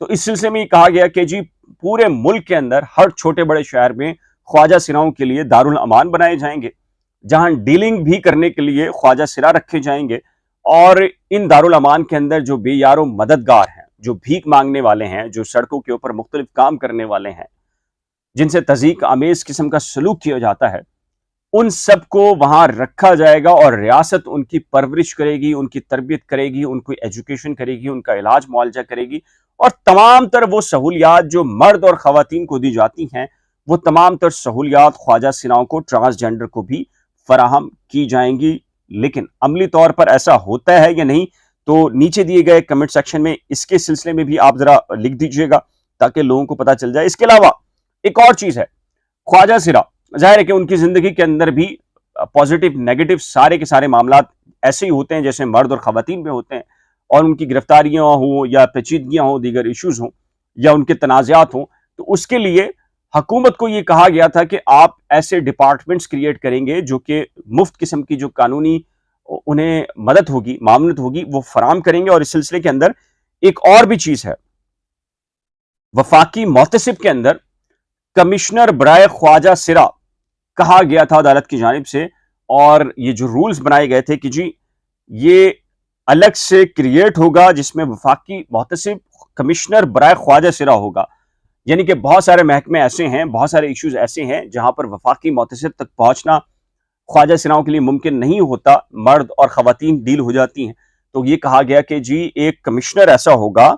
تو اس سلسلے میں یہ کہا گیا کہ جی پورے ملک کے اندر ہر چھوٹے بڑے شہر میں خواجہ سراؤں کے لیے دارالامان بنائے جائیں گے، جہاں ڈیلنگ بھی کرنے کے لیے خواجہ سرا رکھے جائیں گے، اور ان دارالامان کے اندر جو بے یار و مددگار ہیں، جو بھیک مانگنے والے ہیں، جو سڑکوں کے اوپر مختلف کام کرنے والے ہیں، جن سے تضییق آمیز قسم کا سلوک کیا جاتا ہے، ان سب کو وہاں رکھا جائے گا، اور ریاست ان کی پرورش کرے گی، ان کی تربیت کرے گی، ان کو ایجوکیشن کرے گی، ان کا علاج معالجہ کرے گی، اور تمام تر وہ سہولیات جو مرد اور خواتین کو دی جاتی ہیں، وہ تمام تر سہولیات خواجہ سراؤں کو، ٹرانسجینڈر کو بھی فراہم کی جائیں گی۔ لیکن عملی طور پر ایسا ہوتا ہے یا نہیں، تو نیچے دیے گئے کمنٹ سیکشن میں اس کے سلسلے میں بھی آپ ذرا لکھ دیجئے گا تاکہ لوگوں کو پتا چل جائے۔ اس کے علاوہ ایک اور چیز ہے، خواجہ سرا ظاہر ہے کہ ان کی زندگی کے اندر بھی پازیٹیو نیگیٹو سارے کے سارے معاملات ایسے ہی ہوتے ہیں جیسے مرد اور خواتین میں ہوتے ہیں، اور ان کی گرفتاریاں ہوں یا پیچیدگیاں ہوں، دیگر ایشوز ہوں یا ان کے تنازعات ہوں، تو اس کے لیے حکومت کو یہ کہا گیا تھا کہ آپ ایسے ڈپارٹمنٹس کریٹ کریں گے جو کہ مفت قسم کی جو قانونی انہیں مدد ہوگی، معاونت ہوگی، وہ فراہم کریں گے۔ اور اس سلسلے کے اندر ایک اور بھی چیز ہے، وفاقی محتسب کے اندر کمشنر برائے خواجہ سرا کہا گیا تھا عدالت کی جانب سے، اور یہ جو رولز بنائے گئے تھے کہ جی یہ الگ سے کریٹ ہوگا، جس میں وفاقی محتسب کمشنر برائے خواجہ سرا ہوگا، یعنی کہ بہت سارے محکمے ایسے ہیں، بہت سارے ایشوز ایسے ہیں جہاں پر وفاقی محتسب تک پہنچنا خواجہ سراؤں کے لیے ممکن نہیں ہوتا، مرد اور خواتین ڈیل ہو جاتی ہیں، تو یہ کہا گیا کہ جی ایک کمشنر ایسا ہوگا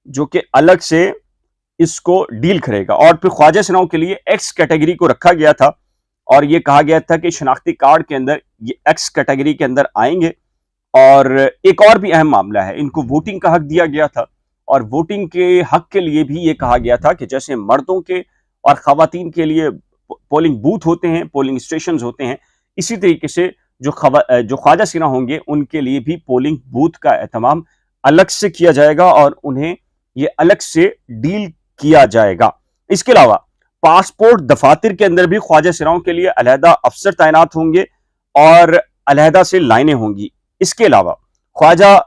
جو کہ الگ سے اس کو ڈیل کرے گا۔ اور پھر خواجہ سراؤں کے لیے ایکس کیٹیگری کو رکھا گیا تھا، اور یہ کہا گیا تھا کہ شناختی کارڈ کے اندر یہ ایکس کیٹیگری کے اندر آئیں گے۔ اور ایک اور بھی اہم معاملہ ہے، ان کو ووٹنگ کا حق دیا گیا تھا، اور ووٹنگ کے حق کے لیے بھی یہ کہا گیا تھا کہ جیسے مردوں کے اور خواتین کے لیے پولنگ بوتھ ہوتے ہیں، پولنگ اسٹیشنز ہوتے ہیں، اسی طریقے سے جو خواجہ سرا ہوں گے ان کے لیے بھی پولنگ بوتھ کا اہتمام الگ سے کیا جائے گا، اور انہیں یہ الگ سے ڈیل کیا جائے گا۔ اس کے علاوہ پاسپورٹ دفاتر کے اندر بھی خواجہ سراؤں کے لیے علیحدہ افسر تعینات ہوں گے، اور علیحدہ سے لائنیں ہوں گی۔ اس کے علاوہ خواجہ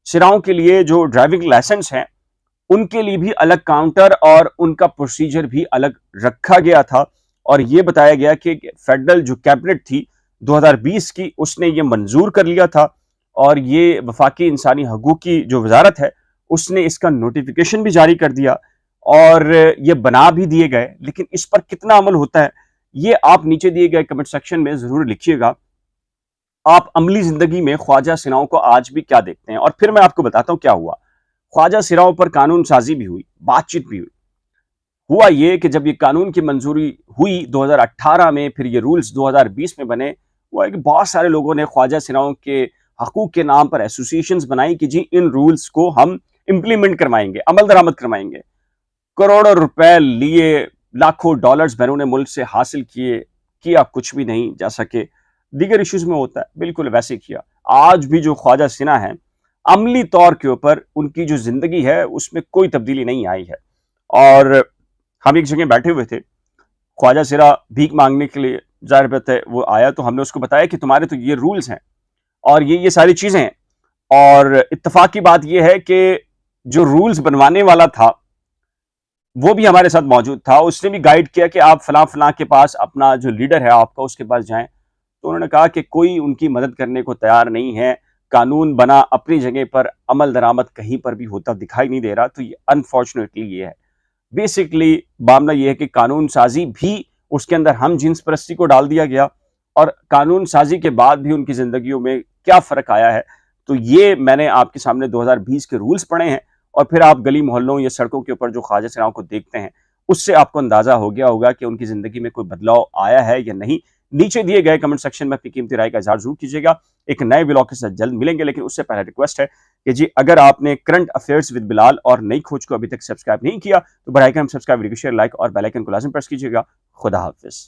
سراؤں کے لیے جو ڈرائیونگ لائسنس ہیں ان کے لیے بھی الگ کاؤنٹر اور ان کا پروسیجر بھی الگ رکھا گیا تھا، اور یہ بتایا گیا کہ فیڈرل جو کیبنٹ تھی 2020 کی، اس نے یہ منظور کر لیا تھا، اور یہ وفاقی انسانی حقوق کی جو وزارت ہے اس نے اس کا نوٹیفیکیشن بھی جاری کر دیا، اور یہ بنا بھی دیے گئے۔ لیکن اس پر کتنا عمل ہوتا ہے یہ آپ نیچے دیے گئے کمنٹ سیکشن میں ضرور لکھیے گا۔ آپ عملی زندگی میں خواجہ سراؤں کو آج بھی کیا دیکھتے ہیں؟ اور پھر میں آپ کو بتاتا ہوں کیا ہوا۔ خواجہ سراؤں پر قانون سازی بھی ہوئی، بات چیت بھی ہوئی۔ ہوا یہ کہ جب یہ قانون کی منظوری ہوئی 2018 میں، پھر یہ رولز 2020 میں بنے، ہوا ہے کہ بہت سارے لوگوں نے خواجہ سراؤں کے حقوق کے نام پر ایسوسیشنز بنائی کہ جی ان رولز کو ہم امپلیمنٹ کروائیں گے، عمل درآمد کروائیں گے۔ کروڑوں روپے لیے، لاکھوں ڈالرز بیرون ملک سے حاصل کیا کچھ بھی نہیں، جیسا کہ دیگر ایشوز میں ہوتا ہے، بالکل ویسے کیا۔ آج بھی جو خواجہ سرا ہیں عملی طور کے اوپر ان کی جو زندگی ہے اس میں کوئی تبدیلی نہیں آئی ہے۔ اور ہم ایک جگہ بیٹھے ہوئے تھے، خواجہ سرا بھیک مانگنے کے لیے ظاہر بات ہے وہ آیا، تو ہم نے اس کو بتایا کہ تمہارے تو یہ رولز ہیں اور یہ ساری چیزیں ہیں، اور اتفاق کی بات یہ ہے کہ جو رولز بنوانے والا تھا وہ بھی ہمارے ساتھ موجود تھا، اس نے بھی گائیڈ کیا کہ آپ فلاں فلاں کے پاس، اپنا جو لیڈر ہے آپ کا اس کے پاس جائیں، تو انہوں نے کہا کہ کوئی ان کی مدد کرنے کو تیار نہیں ہے، قانون بنا اپنی جگہ پر، عمل درآمد کہیں پر بھی ہوتا دکھائی نہیں دے رہا۔ تو یہ انفارچونیٹلی یہ ہے، بیسکلی معاملہ یہ ہے کہ قانون سازی بھی اس کے اندر ہم جنس پرستی کو ڈال دیا گیا، اور قانون سازی کے بعد بھی ان کی زندگیوں میں کیا فرق آیا ہے، تو یہ میں نے آپ کے سامنے 2020 کے رولز پڑھے ہیں، اور پھر آپ گلی محلوں یا سڑکوں کے اوپر جو خواجہ سراؤں کو دیکھتے ہیں اس سے آپ کو اندازہ ہو گیا ہوگا کہ ان کی زندگی میں کوئی بدلاؤ آیا ہے یا نہیں۔ نیچے دیے گئے کمنٹ سیکشن میں اپنی قیمتی رائے کا اظہار ضرور کیجیے گا۔ ایک نئے ولاگ کے ساتھ جلد ملیں گے، لیکن اس سے پہلے ریکویسٹ ہے کہ جی اگر آپ نے کرنٹ افیئرز ود بلال اور نئی کھوج کو ابھی تک سبسکرائب نہیں کیا تو براہ کرم سبسکرائب، ویڈیو کو شیئر، لائک اور بیل آئیکن کو لازم پریس کیجیے گا۔ خدا حافظ۔